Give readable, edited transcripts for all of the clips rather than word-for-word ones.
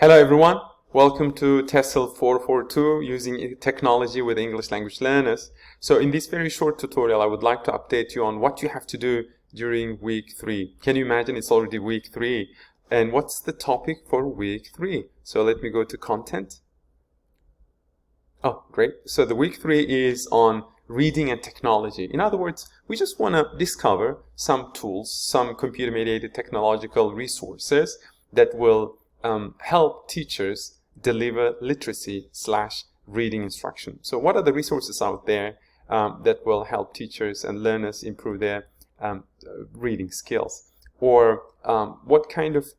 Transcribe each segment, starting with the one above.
Hello everyone, welcome to TESL442 using technology with English language learners. So in this very short tutorial I would like to update you on what you have to do during week 3. Can you imagine it's already week 3? And what's the topic for week 3? So let me go to content. Oh, great. So the week 3 is on reading and technology. In other words, we just want to discover some tools, some computer-mediated technological resources that will help teachers deliver literacy/reading instruction. So what are the resources out there that will help teachers and learners improve their reading skills? Or what kind of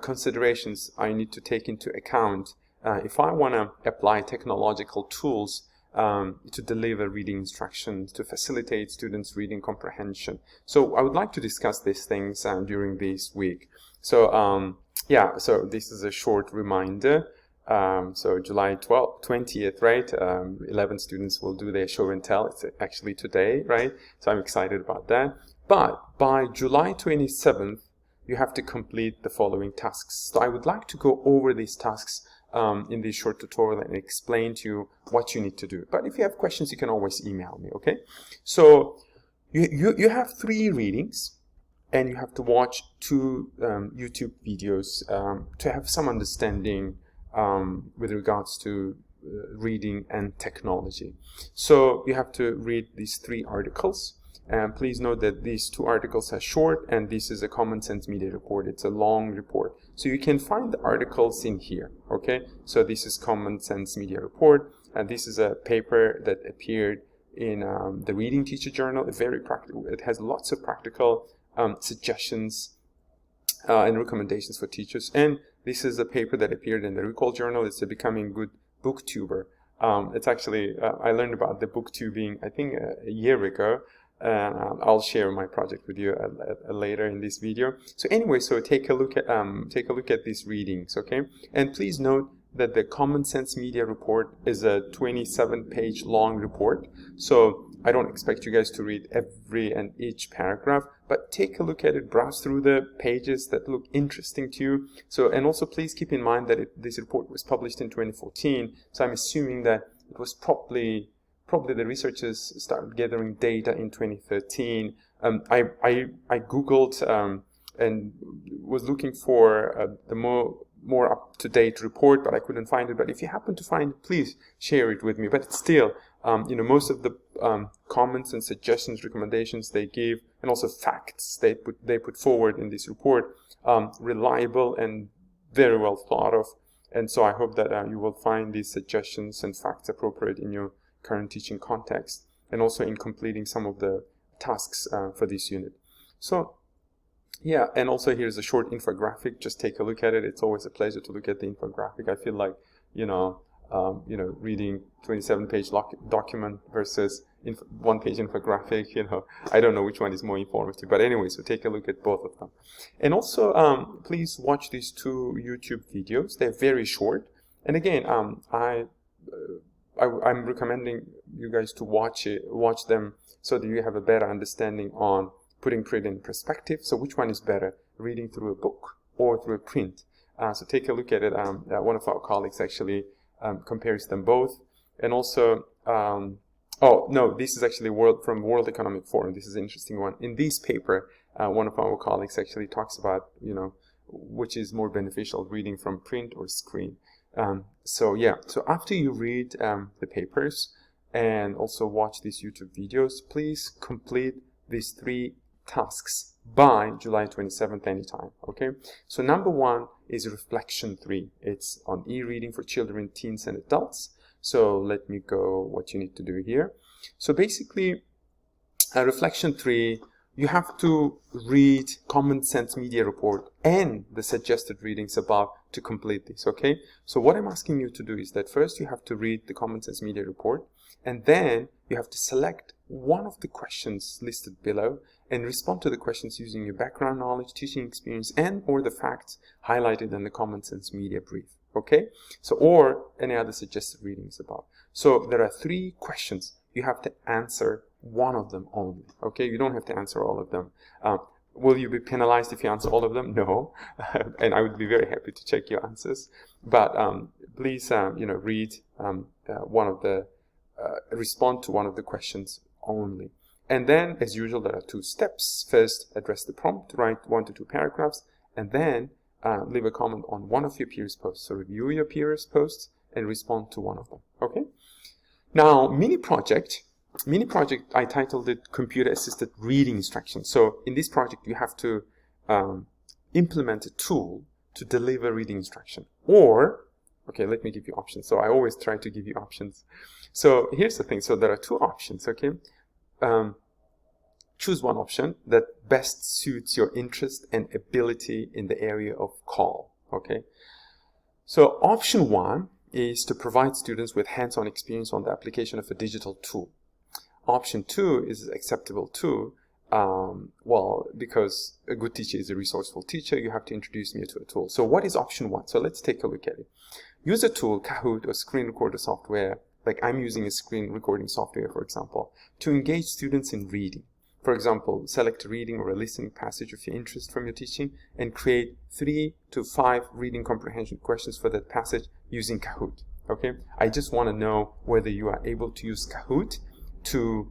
considerations I need to take into account if I want to apply technological tools to deliver reading instructions, to facilitate students' reading comprehension. So I would like to discuss these things during this week. So yeah, so this is a short reminder. So July 20th, right? 11 students will do their show and tell. It's actually today, right? So I'm excited about that. But by July 27th, you have to complete the following tasks. So I would like to go over these tasks in this short tutorial and explain to you what you need to do. But if you have questions, you can always email me, okay? So you have 3 readings. And you have to watch 2 YouTube videos to have some understanding with regards to reading and technology. So you have to read these 3 articles. And please note that these 2 articles are short, and this is a Common Sense Media report. It's a long report. So you can find the articles in here, okay? So this is Common Sense Media report, and this is a paper that appeared in the Reading Teacher Journal. It's very practical. It has lots of practical suggestions and recommendations for teachers. And this is a paper that appeared in the Recall Journal. It's a Becoming Good Booktuber. It's actually, I learned about the booktubing, I think, a year ago. I'll share my project with you later in this video. So anyway, so take a look at these readings, okay? And please note that the Common Sense Media report is a 27-page long report. So I don't expect you guys to read every and each paragraph, but take a look at it, browse through the pages that look interesting to you. So, and also please keep in mind that this report was published in 2014. So I'm assuming that it was probably the researchers started gathering data in 2013. I Googled and was looking for the more up-to-date report, but I couldn't find it. But if you happen to find it, please share it with me. But still, most of the comments and suggestions, recommendations they give, and also facts they put forward in this report, reliable and very well thought of. And so I hope that you will find these suggestions and facts appropriate in your current teaching context, and also in completing some of the tasks for this unit. So yeah, and also here's a short infographic. Just take a look at it. It's always a pleasure to look at the infographic. I feel like, reading 27-page document versus 1-page infographic, I don't know which one is more informative. But anyway, so take a look at both of them. And also, please watch these 2 YouTube videos. They're very short. And again, I'm recommending you guys to watch them so that you have a better understanding on putting print in perspective. So which one is better, reading through a book or through a print? So take a look at it. One of our colleagues actually compares them both. And also, oh no, this is actually from World Economic Forum. This is an interesting one. In this paper, one of our colleagues actually talks about, which is more beneficial, reading from print or screen. So yeah, so after you read the papers and also watch these YouTube videos, please complete these 3 tasks by July 27th anytime, okay? So number 1 is reflection 3. It's on e-reading for children, teens, and adults. So let me go what you need to do here. So basically, reflection 3, you have to read Common Sense Media report and the suggested readings above to complete this, okay? So what I'm asking you to do is that first you have to read the Common Sense Media report, and then you have to select one of the questions listed below and respond to the questions using your background knowledge, teaching experience, and or the facts highlighted in the Common Sense Media brief, okay? So, or any other suggested readings above. So there are 3 questions. You have to answer one of them only, okay? You don't have to answer all of them. Will you be penalized if you answer all of them? No, and I would be very happy to check your answers. But please, read one of the, respond to one of the questions only. And then, as usual, there are 2 steps. First, address the prompt, write 1 to 2 paragraphs, and then leave a comment on one of your peers' posts. So review your peers' posts and respond to one of them. Okay. Now, mini project, I titled it Computer-Assisted Reading Instructions. So in this project, you have to implement a tool to deliver reading instruction. Or, okay, let me give you options. So I always try to give you options. So here's the thing. So there are 2 options, okay? Choose one option that best suits your interest and ability in the area of call, okay? So option 1 is to provide students with hands-on experience on the application of a digital tool. Option 2 is acceptable too. Well, because a good teacher is a resourceful teacher, you have to introduce me to a tool. So what is option 1? So let's take a look at it. Use a tool, Kahoot, or screen recorder software, like I'm using a screen recording software, for example, to engage students in reading. For example, select a reading or a listening passage of your interest from your teaching and create 3 to 5 reading comprehension questions for that passage using Kahoot. Okay, I just want to know whether you are able to use Kahoot to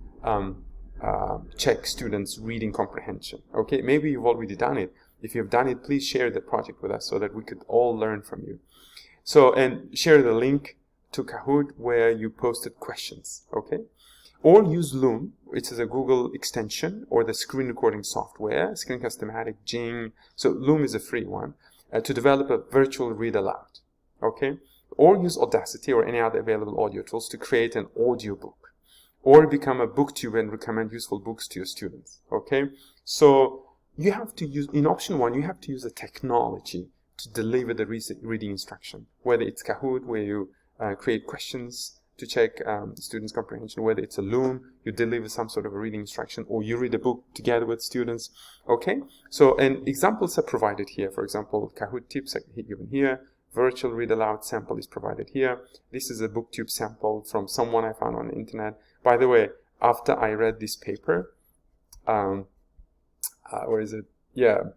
check students' reading comprehension. Okay, maybe you've already done it. If you've done it, please share the project with us so that we could all learn from you. So, and share the link to Kahoot where you posted questions. Okay, or use Loom, which is a Google extension, or the screen recording software, Screencast-O-Matic, Jing. So Loom is a free one, to develop a virtual read aloud. Okay, or use Audacity or any other available audio tools to create an audiobook. Or become a booktuber and recommend useful books to your students. Okay, so you have to use, in option 1, you have to use a technology to deliver the reading instruction. Whether it's Kahoot, where you create questions to check students' comprehension, whether it's a Loom, you deliver some sort of a reading instruction, or you read a book together with students. Okay, so and examples are provided here. For example, Kahoot tips are given here. Virtual read aloud sample is provided here. This is a booktube sample from someone I found on the internet. By the way, after I read this paper, where is it? Yeah,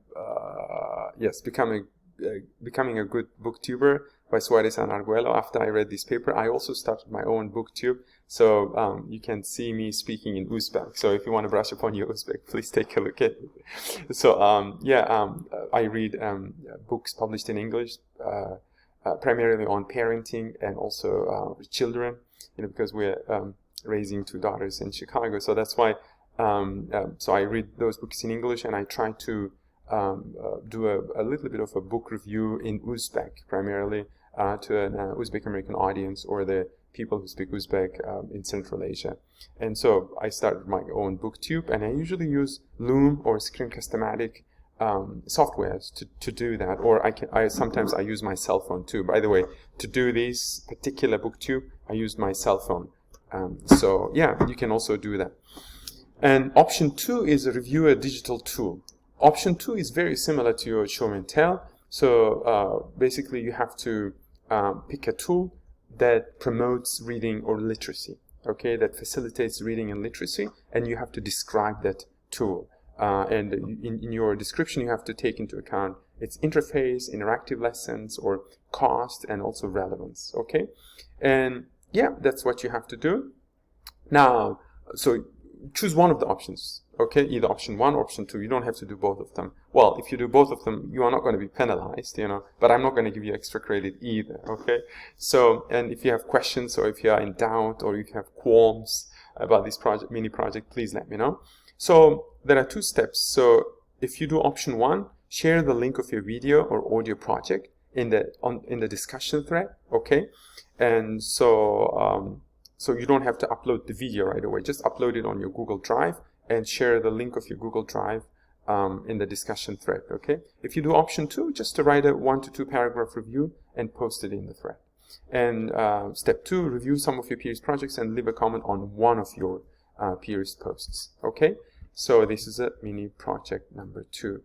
yes, Becoming a Good Booktuber by Suarez and Arguello. After I read this paper, I also started my own booktube. So you can see me speaking in Uzbek. So if you want to brush up on your Uzbek, please take a look at it. So I read books published in English, primarily on parenting and also with children, because we're raising 2 daughters in Chicago. So that's why, so I read those books in English, and I try to do a little bit of a book review in Uzbek, primarily to an Uzbek American audience or the people who speak Uzbek in Central Asia. And so I started my own booktube, and I usually use Loom or Screencast-O-Matic softwares to do that, or sometimes I use my cell phone too. By the way, to do this particular booktube, I used my cell phone. So yeah, you can also do that. And option 2 is review a digital tool. Option 2 is very similar to your show and tell. So basically you have to pick a tool that promotes reading or literacy, okay, that facilitates reading and literacy, and you have to describe that tool. And in your description, you have to take into account its interface, interactive lessons, or cost, and also relevance, okay? And yeah, that's what you have to do. Now, so choose one of the options, okay? Either option 1 or option 2. You don't have to do both of them. Well, if you do both of them, you are not going to be penalized, but I'm not going to give you extra credit either, okay? So, and if you have questions, or if you are in doubt, or if you have qualms about this project, mini project, please let me know. So there are 2 steps. So if you do option 1, share the link of your video or audio project in the discussion thread, okay? And so so you don't have to upload the video right away. Just upload it on your Google Drive and share the link of your Google Drive in the discussion thread, okay? If you do option 2, just to write a 1 to 2 paragraph review and post it in the thread. And step 2, review some of your peers' projects and leave a comment on one of your peers' posts, okay? So this is a mini project number 2.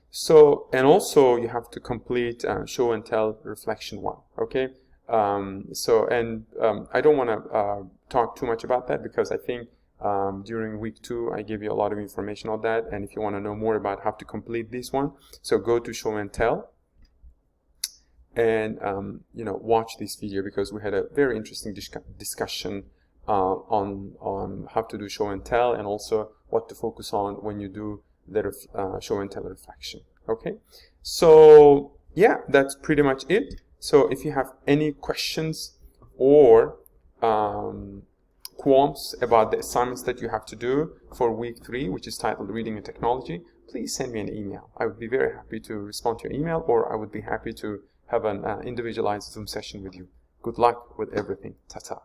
So, and also you have to complete show and tell reflection 1, okay? I don't want to talk too much about that, because I think During week 2, I gave you a lot of information on that, and if you want to know more about how to complete this one, so go to Show and Tell and watch this video, because we had a very interesting discussion on how to do Show and Tell, and also what to focus on when you do the Show and Tell reflection. Okay, so yeah, that's pretty much it. So if you have any questions or qualms about the assignments that you have to do for week 3, which is titled Reading and Technology, please send me an email. I would be very happy to respond to your email, or I would be happy to have an individualized Zoom session with you. Good luck with everything. Ta-ta.